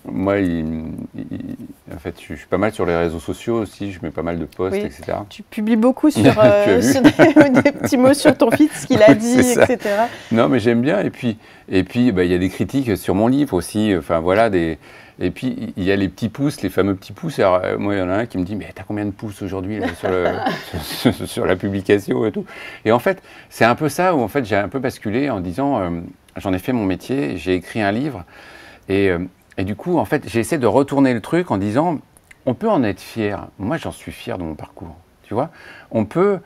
moi, en fait, je suis pas mal sur les réseaux sociaux aussi, je mets pas mal de posts, etc. Tu publies beaucoup sur, sur des petits mots sur ton fils, ce qu'il a dit, etc. Non, mais j'aime bien. Et puis, il y a des critiques sur mon livre aussi. Enfin, voilà, Et puis, il y a les petits pouces, les fameux petits pouces. Alors, moi, il y en a un qui me dit « Mais t'as combien de pouces aujourd'hui sur la publication et tout ?» Et en fait, c'est un peu ça où en fait, j'ai un peu basculé en disant j'en ai fait mon métier, j'ai écrit un livre. Et du coup, en fait, j'ai essayé de retourner le truc en disant « On peut en être fier. » Moi, j'en suis fier de mon parcours. Tu vois, on peut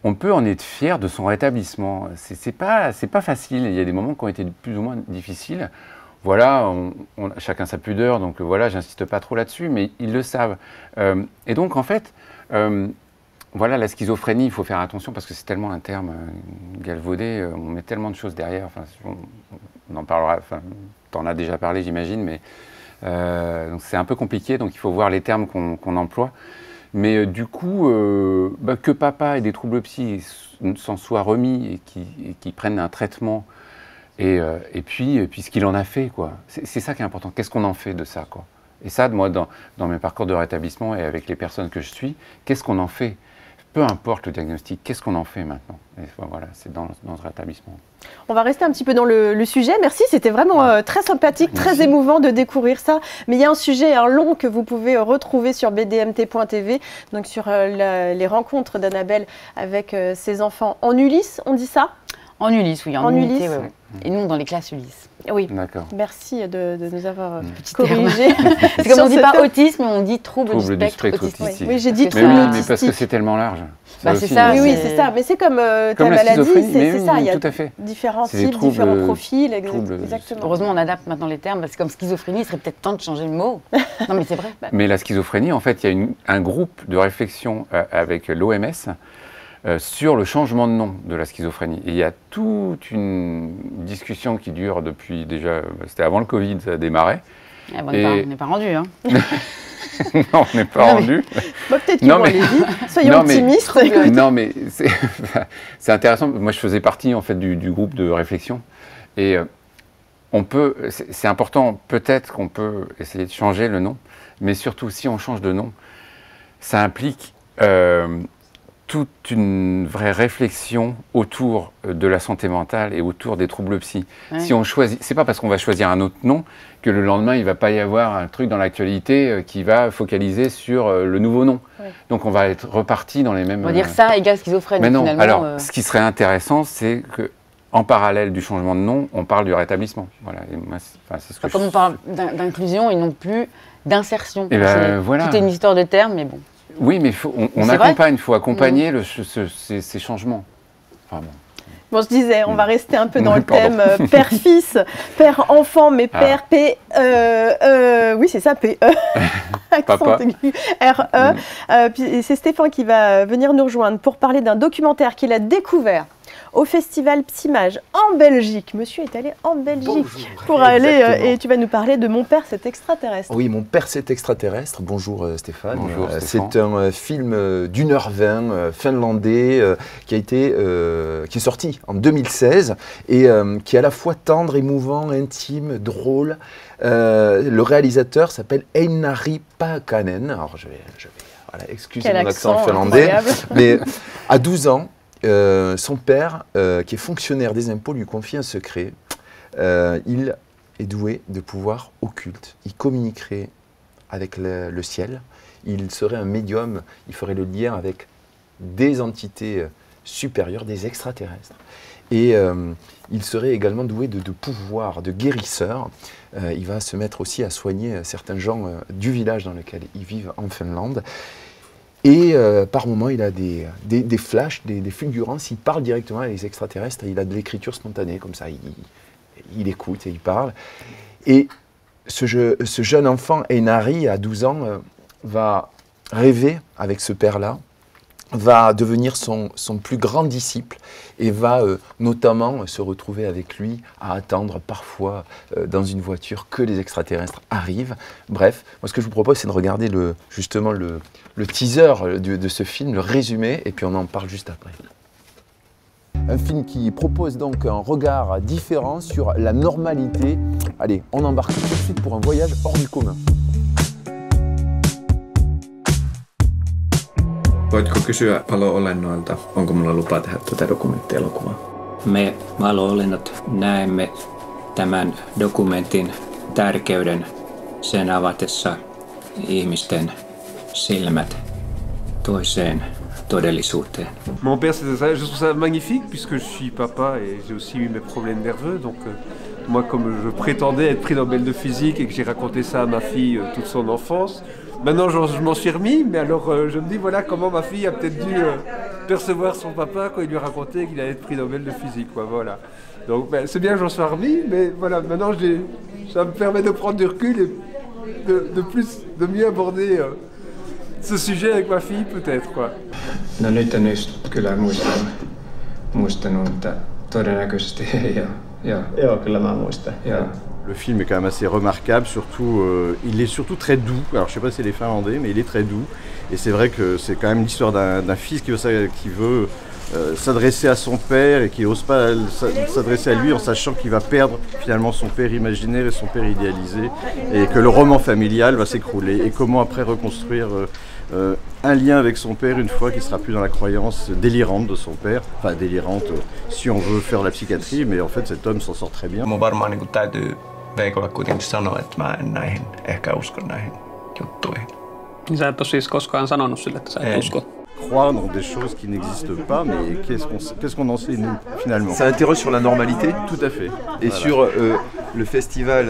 en être fier de son rétablissement. C'est pas facile. Il y a des moments qui ont été plus ou moins difficiles. Voilà, chacun sa pudeur, donc voilà, j'insiste pas trop là-dessus, mais ils le savent. Et donc, en fait, voilà, la schizophrénie, il faut faire attention parce que c'est tellement un terme galvaudé, on met tellement de choses derrière, enfin, on en parlera, enfin, t'en as déjà parlé, j'imagine, mais donc c'est un peu compliqué, donc il faut voir les termes qu'on emploie. Mais du coup, que papa ait des troubles psy s'en soit remis et qu'il prenne un traitement. Et puis ce qu'il en a fait, quoi. C'est ça qui est important. Qu'est-ce qu'on en fait de ça, quoi. Et ça, moi, dans mes parcours de rétablissement et avec les personnes que je suis, qu'est-ce qu'on en fait? Peu importe le diagnostic, qu'est-ce qu'on en fait maintenant? Et voilà, c'est dans ce rétablissement. On va rester un petit peu dans le sujet. Merci, c'était vraiment très sympathique, très émouvant de découvrir ça. Mais il y a un sujet long que vous pouvez retrouver sur bdmt.tv, donc sur les rencontres d'Annabelle avec ses enfants en Ulysse, on dit ça? En Ulysse, oui, en unité, Ulysse. Et non dans les classes Ulysse. Oui, merci de nous avoir corrigé. C'est comme on ne dit pas autisme, on dit trouble du spectre autistique. Oui, j'ai dit trouble autistique. Mais parce que c'est tellement large. C'est ça. Oui, c'est ça. Mais c'est comme ta maladie, c'est ça. Il y a différents types, différents profils. Exactement. Heureusement, on adapte maintenant les termes, parce que comme schizophrénie, il serait peut-être temps de changer le mot. Non, mais c'est vrai. Mais la schizophrénie, en fait, il y a un groupe de réflexion avec l'OMS sur le changement de nom de la schizophrénie. Et il y a toute une discussion qui dure depuis déjà, c'était avant le Covid, ça a démarré, Ah, bon, on n'est pas rendu. Hein. Non, on n'est pas rendu. Bah, peut-être qu'ils vont aller vite. Soyons optimistes. Non, mais c'est intéressant. Moi, je faisais partie en fait du groupe de réflexion. Et c'est important, peut-être qu'on peut essayer de changer le nom, mais surtout, si on change de nom, ça implique toute une vraie réflexion autour de la santé mentale et autour des troubles psy. Ouais. Si on choisit, c'est pas parce qu'on va choisir un autre nom que le lendemain il va pas y avoir un truc dans l'actualité qui va focaliser sur le nouveau nom. Ouais. Donc on va être reparti dans les mêmes. On va dire ça égale schizophrène. Mais non. Finalement, alors, ce qui serait intéressant, c'est que en parallèle du changement de nom, on parle du rétablissement. Voilà. Et moi, c'est ce que comme on parle d'inclusion et non plus d'insertion. Voilà. Tout est une histoire de termes, mais bon. Oui, mais on accompagne, il faut accompagner ces changements. Enfin, bon, je disais, on va rester un peu dans le thème père-fils, père-enfant, mais père, oui, c'est ça, P-E, accent aigu, R-E. C'est Stéphane qui va venir nous rejoindre pour parler d'un documentaire qu'il a découvert au festival Psymage en Belgique. Monsieur est allé en Belgique pour aller et tu vas nous parler de Mon père c'est extraterrestre. Oui, Mon père c'est extraterrestre. Bonjour Stéphane. Bonjour Stéphane. C'est un film d'1h20 finlandais qui est sorti en 2016 et qui est à la fois tendre, émouvant, intime, drôle. Le réalisateur s'appelle Einari Paakkanen. Alors voilà, excusez mon accent finlandais, mais à 12 ans, son père, qui est fonctionnaire des impôts, lui confie un secret. Il est doué de pouvoirs occultes. Il communiquerait avec le ciel. Il serait un médium. Il ferait le lien avec des entités supérieures, des extraterrestres. Et il serait également doué de pouvoirs de guérisseur. Il va se mettre aussi à soigner certains gens du village dans lequel ils vivent en Finlande. Et par moments, il a des flashs, des fulgurances, il parle directement avec les extraterrestres, il a de l'écriture spontanée, comme ça, il écoute et il parle. Et ce jeune enfant, Einari, à 12 ans, va rêver avec ce père-là, va devenir son plus grand disciple et va notamment se retrouver avec lui à attendre parfois dans une voiture que les extraterrestres arrivent. Bref, moi ce que je vous propose c'est de regarder justement le teaser de ce film, le résumé, et puis on en parle juste après. Un film qui propose donc un regard différent sur la normalité. Allez, on embarque tout de suite pour un voyage hors du commun. Voitko kysyä palo-olennoilta, onko mulla lupa tehdä tätä dokumenttielokuvaa? Me valo-olennot näemme tämän dokumentin tärkeyden sen avatessa ihmisten silmät toiseen todellisuuteen. Mon père, je trouve ça magnifique puisque je suis papa et j'ai aussi eu mes problèmes nerveux. Donc moi, comme je prétendais être prix Nobel de physique et que j'ai raconté ça à ma fille toute son enfance, maintenant, je m'en suis remis, mais alors je me dis, voilà comment ma fille a peut-être dû percevoir son papa quand il lui racontait qu'il allait être prix Nobel de physique, quoi, voilà. Donc c'est bien que j'en sois remis, mais voilà, maintenant ça me permet de prendre du recul et de mieux aborder ce sujet avec ma fille, peut-être, quoi. No nyt en just kyllä muistanut, että todennäköisesti joo, kyllä mä muistan. Le film est quand même assez remarquable, surtout, il est surtout très doux. Alors je sais pas si c'est les Finlandais, mais il est très doux. Et c'est vrai que c'est quand même l'histoire d'un fils qui veut s'adresser à son père et qui n'ose pas s'adresser à lui en sachant qu'il va perdre finalement son père imaginaire et son père idéalisé et que le roman familial va s'écrouler. Et comment après reconstruire un lien avec son père une fois qu'il sera plus dans la croyance délirante de son père. Enfin délirante si on veut faire la psychiatrie, mais en fait cet homme s'en sort très bien. Mun varmaan niin täytyy Veikolle kuitenkin sanoa, että mä en ehkä usko näihin juttuihin. Sä et ole siis koskaan sanonut sille, että sä et usko? Croire dans des choses qui n'existent pas, mais qu'est-ce qu'on en sait nous finalement? Ça interroge sur la normalité. Tout à fait. Et voilà. Sur le festival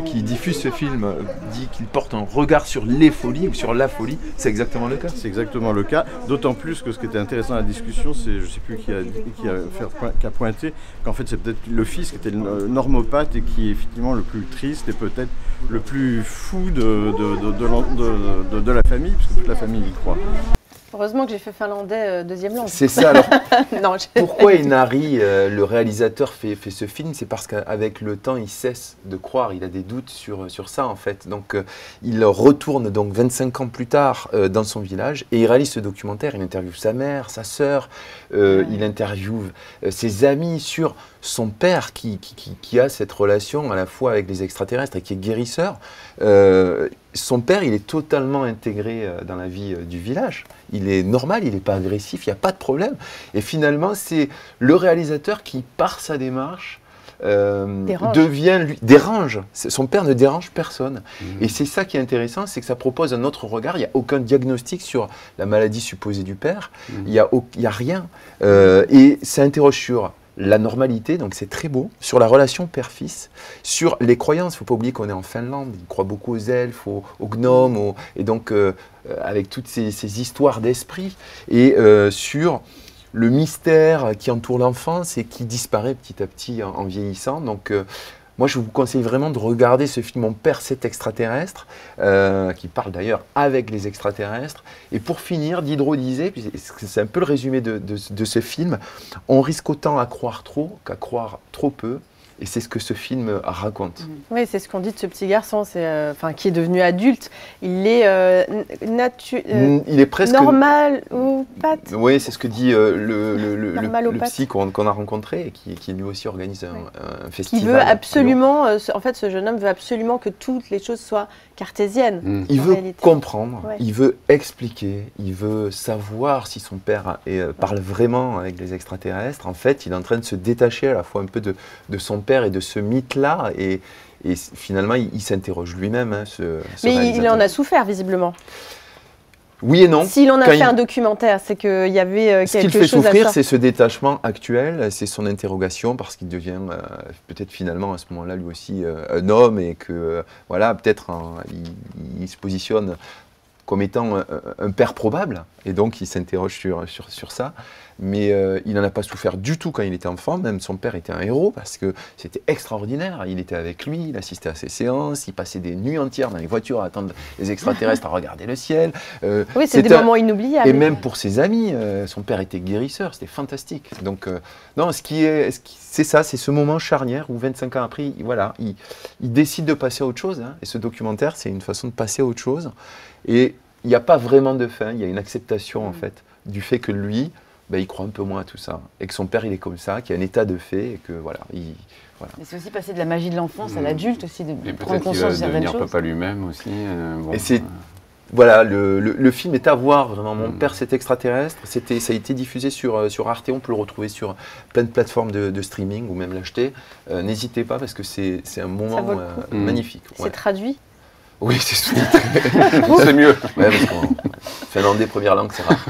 qui diffuse ce film dit qu'il porte un regard sur les folies ou sur la folie. C'est exactement le cas. C'est exactement le cas. D'autant plus que ce qui était intéressant dans la discussion, c'est, je ne sais plus qui a pointé, qu'en fait c'est peut-être le fils qui était le normopathe et qui est effectivement le plus triste et peut-être le plus fou de la famille, puisque toute la famille y croit. Heureusement que j'ai fait finlandais deuxième langue. C'est ça. Alors, non, pourquoi Inari, le réalisateur, fait ce film? C'est parce qu'avec le temps, il cesse de croire. Il a des doutes sur ça, en fait. Donc, il retourne donc 25 ans plus tard dans son village et il réalise ce documentaire. Il interviewe sa mère, sa sœur, il interviewe ses amis sur son père qui a cette relation à la fois avec les extraterrestres et qui est guérisseur. Son père, il est totalement intégré dans la vie du village. Il est normal, il n'est pas agressif, il n'y a pas de problème. Et finalement, c'est le réalisateur qui, par sa démarche, dérange. Son père ne dérange personne. Et c'est ça qui est intéressant, c'est que ça propose un autre regard. Il n'y a aucun diagnostic sur la maladie supposée du père. Il n'y a rien. Et ça interroge sur la normalité, donc c'est très beau, sur la relation père-fils, sur les croyances. Il ne faut pas oublier qu'on est en Finlande, ils croient beaucoup aux elfes, aux gnomes, et donc avec toutes ces histoires d'esprit, et sur le mystère qui entoure l'enfance et qui disparaît petit à petit en vieillissant. Donc moi, je vous conseille vraiment de regarder ce film « Mon père, c'est extraterrestre », qui parle d'ailleurs avec les extraterrestres. Et pour finir, Diderot disait, c'est un peu le résumé de ce film, « On risque autant à croire trop qu'à croire trop peu ». Et c'est ce que ce film raconte. Oui, c'est ce qu'on dit de ce petit garçon, qui est devenu adulte. Il est, il est presque normalopathe. Oui, c'est ce que dit le psy qu'on a rencontré et qui lui aussi organise un festival. Qui veut absolument, en fait, ce jeune homme veut absolument que toutes les choses soient cartésiennes. Il veut comprendre, il veut expliquer, il veut savoir si son père parle vraiment avec les extraterrestres. En fait, il est en train de se détacher à la fois un peu de son père et de ce mythe-là, et finalement, il s'interroge lui-même. Mais il en a souffert, visiblement. Oui et non. S'il en a fait un documentaire, c'est qu'il y avait quelque chose à Ce qu'il fait souffrir, c'est ce détachement actuel, c'est son interrogation, parce qu'il devient peut-être finalement à ce moment-là lui aussi un homme, et que voilà, peut-être il se positionne comme étant un père probable, et donc il s'interroge sur ça. Mais il n'en a pas souffert du tout quand il était enfant. Même son père était un héros, parce que c'était extraordinaire. Il était avec lui, il assistait à ses séances, il passait des nuits entières dans les voitures à attendre les extraterrestres, à regarder le ciel. Oui, c'est des moments inoubliables. Et même pour ses amis, son père était guérisseur, c'était fantastique. Donc, non, c'est ça, c'est ce moment charnière où 25 ans après, il décide de passer à autre chose. Et ce documentaire, c'est une façon de passer à autre chose. Et il n'y a pas vraiment de fin, il y a une acceptation en fait du fait que lui, il croit un peu moins à tout ça, et que son père il est comme ça, qu'il y a un état de fait, et que voilà. Mais c'est aussi passer de la magie de l'enfance à l'adulte aussi, de prendre conscience de certaines choses. Et peut-être qu'il va devenir papa lui-même aussi. Et c'est voilà, le film est à voir vraiment. Mon père c'est extraterrestre. Ça a été diffusé sur Arte, on peut le retrouver sur plein de plateformes de streaming ou même l'acheter. N'hésitez pas parce que c'est un moment magnifique. C'est traduit? Oui, c'est sous-titré. C'est mieux. Ouais, parce qu'en finlandais, première langue, c'est rare.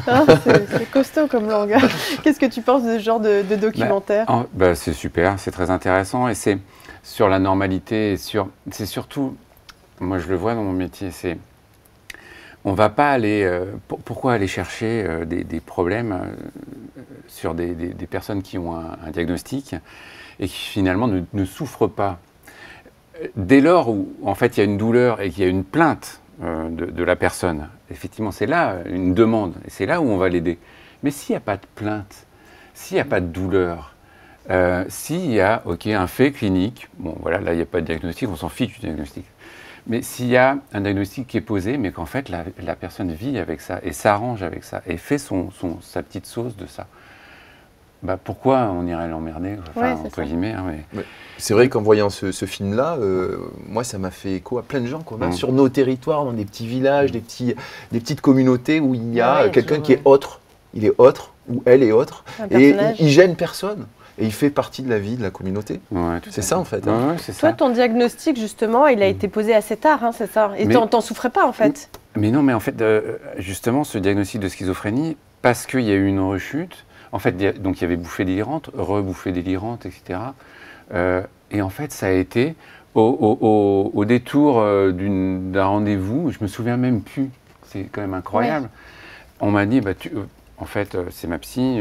C'est costaud comme langue. Qu'est-ce que tu penses de ce genre de documentaire? C'est super, c'est très intéressant. Et c'est sur la normalité, c'est surtout, moi je le vois dans mon métier, on ne va pas aller, pourquoi aller chercher des problèmes sur des personnes qui ont un diagnostic et qui finalement ne souffrent pas. Dès lors où, en fait, il y a une douleur et qu'il y a une plainte de la personne, effectivement, c'est là une demande, et c'est là où on va l'aider. Mais s'il n'y a pas de plainte, s'il n'y a pas de douleur, s'il y a un fait clinique, bon, voilà, là, il n'y a pas de diagnostic, on s'en fiche du diagnostic. Mais s'il y a un diagnostic qui est posé, mais qu'en fait, la personne vit avec ça, et s'arrange avec ça, et fait sa petite sauce de ça, pourquoi on irait l'emmerder, entre guillemets. C'est vrai qu'en voyant ce film-là, moi ça m'a fait écho à plein de gens qu'on a sur nos territoires, dans des petits villages, des petites communautés où il y a quelqu'un qui est autre. Il est autre, ou elle est autre, et il gêne personne. Et il fait partie de la vie de la communauté. C'est ça en fait. Toi, ton diagnostic justement, il a été posé assez tard, c'est ça? Et t'en souffrais pas en fait? Mais non, mais en fait, justement, ce diagnostic de schizophrénie, parce qu'il y a eu une rechute, en fait, donc il y avait bouffée délirante, rebouffée délirante, etc. Et en fait, ça a été au détour d'un rendez-vous, je me souviens même plus, c'est quand même incroyable. On m'a dit, en fait, c'est ma psy,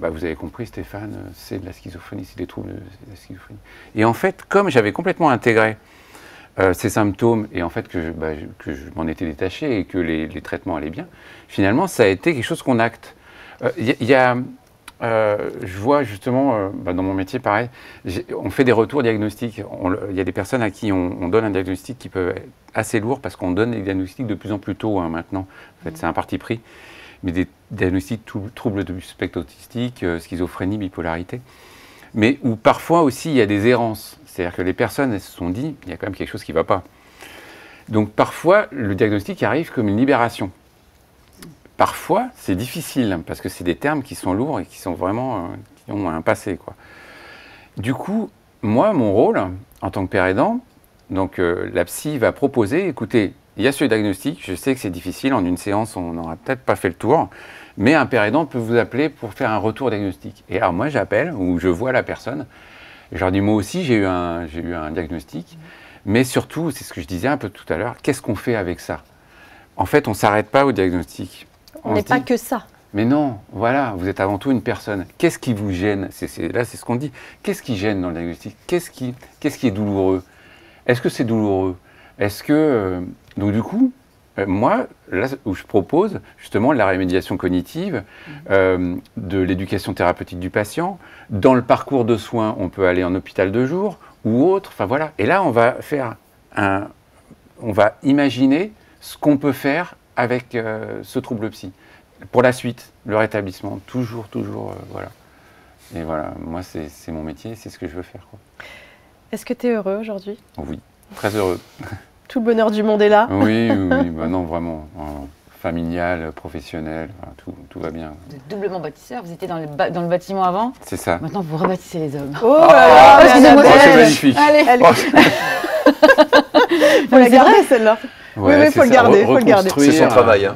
vous avez compris Stéphane, c'est de la schizophrénie, c'est des troubles de la schizophrénie. Et en fait, comme j'avais complètement intégré ces symptômes et en fait que je m'en étais détaché et que les traitements allaient bien, finalement, ça a été quelque chose qu'on acte. Je vois justement, dans mon métier, pareil, on fait des retours diagnostiques. Il y a des personnes à qui on donne un diagnostic qui peut être assez lourd parce qu'on donne des diagnostics de plus en plus tôt maintenant. En fait, c'est un parti pris. Mais des diagnostics troubles du spectre autistique, schizophrénie, bipolarité. Mais où parfois aussi il y a des errances. C'est-à-dire que les personnes elles se sont dit, il y a quand même quelque chose qui ne va pas. Donc parfois, le diagnostic arrive comme une libération. Parfois, c'est difficile, parce que c'est des termes qui sont lourds et qui sont vraiment, qui ont un passé, quoi. Du coup, moi, mon rôle, en tant que père aidant, donc la psy va proposer, écoutez, il y a ce diagnostic, je sais que c'est difficile, en une séance, on n'aura peut-être pas fait le tour, mais un père aidant peut vous appeler pour faire un retour diagnostic. Et alors moi, j'appelle, ou je vois la personne, et je leur dis, moi aussi, j'ai eu un diagnostic, mais surtout, c'est ce que je disais un peu tout à l'heure, qu'est-ce qu'on fait avec ça? En fait, on ne s'arrête pas au diagnostic. On n'est pas que ça. Mais non, voilà, vous êtes avant tout une personne. Qu'est-ce qui vous gêne? Là, c'est ce qu'on dit. Qu'est-ce qui gêne dans le diagnostic? Qu'est-ce qui est douloureux? Est-ce que c'est douloureux? Est-ce que... donc du coup, moi, là où je propose justement de la rémédiation cognitive, de l'éducation thérapeutique du patient, dans le parcours de soins, on peut aller en hôpital de jour ou autre, enfin voilà. Et là, on va imaginer ce qu'on peut faire avec ce trouble psy. Pour la suite, le rétablissement, toujours, voilà. Et voilà, moi, c'est mon métier, c'est ce que je veux faire, quoi. Est-ce que tu es heureux aujourd'hui? Oui, très heureux. Tout le bonheur du monde est là? Oui, bah non, vraiment. Familial, professionnel, tout va bien. Vous êtes doublement bâtisseur, vous étiez dans le bâtiment avant. C'est ça. Maintenant, vous rebâtissez les hommes. Oh là là, excusez-moi, c'est magnifique. Allez, faut la garder celle-là. Ouais, oui, il faut le garder, faut le garder. C'est son travail. Hein.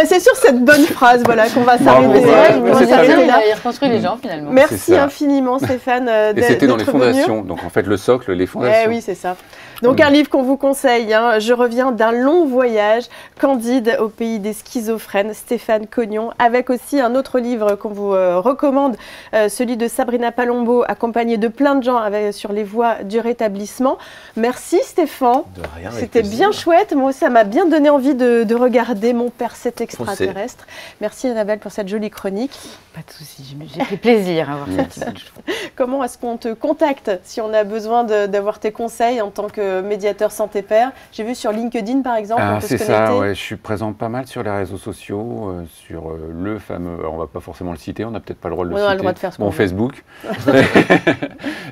C'est sur cette bonne phrase qu'on va s'arrêter. Il reconstruit les gens finalement. Merci infiniment Stéphane d'être venu. Et c'était dans les fondations, donc en fait le socle, les fondations. Oui, c'est ça. Donc un livre qu'on vous conseille, Je reviens d'un long voyage, Candide au pays des schizophrènes, Stéphane Cognon, avec aussi un autre livre qu'on vous recommande, celui de Sabrina Palombo, accompagnée de plein de gens sur les voies du rétablissement. Merci Stéphane. De rien. C'était bien chouette. Moi, ça m'a bien donné envie de regarder Mon père, cet extraterrestre. Merci Annabelle pour cette jolie chronique. Pas de souci, j'ai pris plaisir à voir ça. Comment est-ce qu'on te contacte si on a besoin d'avoir tes conseils en tant que médiateur santé-père? J'ai vu sur LinkedIn par exemple. C'est ça, ouais, je suis présent pas mal sur les réseaux sociaux, sur le fameux, alors on va pas forcément le citer, on n'a peut-être pas le droit de le citer. On a le droit de faire ce qu'on veut. Facebook.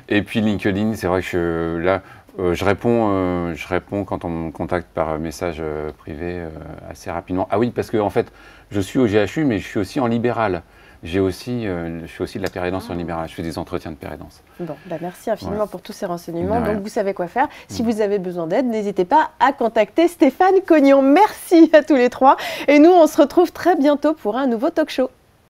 Et puis LinkedIn, c'est vrai que là, je réponds quand on me contacte par message privé assez rapidement. Ah oui, parce que en fait, je suis au GHU, mais je suis aussi en libéral. Je fais aussi de la pérédance en libéral. Je fais des entretiens de pérédance. Bon, merci infiniment pour tous ces renseignements. Donc, vous savez quoi faire. Si vous avez besoin d'aide, n'hésitez pas à contacter Stéphane Cognon. Merci à tous les trois. Et nous, on se retrouve très bientôt pour un nouveau talk show.